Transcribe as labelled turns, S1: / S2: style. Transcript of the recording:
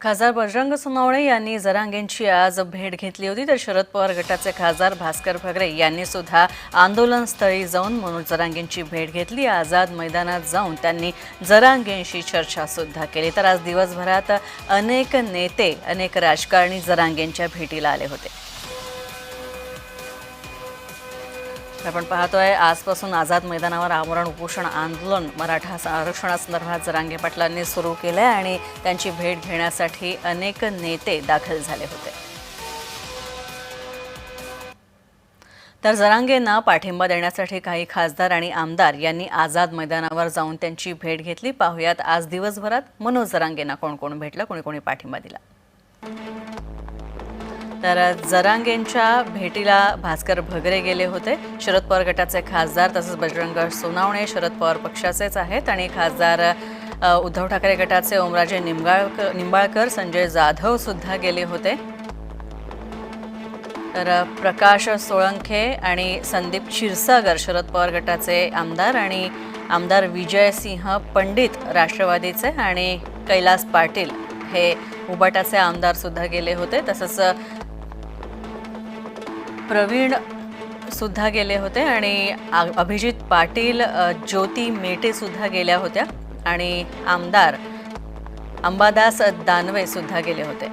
S1: खासदार बजरंग सोनवणे यांनी जरांगेंची आज भेट घेतली होती, तर शरद पवार गटाचे खासदार भास्कर भगरे यांनी सुद्धा आंदोलनस्थळी जाऊन मनोज जरांगेंची भेट घेतली। आझाद मैदानात जाऊन त्यांनी जरांगेंशी चर्चा सुद्धा केली। तर आज दिवसभरात अनेक नेते, अनेक राजकारणी जरांगेंच्या भेटीला आले होते। आपण पाहतोय आजपासून आझाद मैदानावर आमरण उपोषण आंदोलन मराठा आरक्षणासंदर्भात जरांगे पाटलांनी सुरू केले आणि त्यांची भेट घेण्यासाठी अनेक नेते दाखल झाले होते। तर जरांगेंना पाठिंबा देण्यासाठी काही खासदार आणि आमदार यांनी आझाद मैदानावर जाऊन त्यांची भेट घेतली। पाहुयात आज दिवसभरात मनोज जरांगेंना कोण कोण भेटलं, कोणी कोणी पाठिंबा दिला। तर जरांगेंच्या भेटीला भास्कर भगरे गेले होते। शरद पवार गटाचे खासदार तसंच बजरंग सोनवणे शरद पवार पक्षाचेच आहेत आणि खासदार उद्धव ठाकरे गटाचे ओमराजे निंबाळकर, संजय जाधव सुद्धा गेले होते। तर प्रकाश सोळंखे आणि संदीप क्षीरसागर शरद पवार गटाचे आमदार आणि आमदार विजयसिंह पंडित राष्ट्रवादीचे आणि कैलास पाटील हे उबाटाचे आमदार सुद्धा गेले होते। तसंच प्रवीण सुद्धा गेले होते आणि अभिजित पाटील, ज्योती मेटे सुद्धा गेल्या होत्या आणि आमदार अंबादास दानवे सुद्धा गेले होते।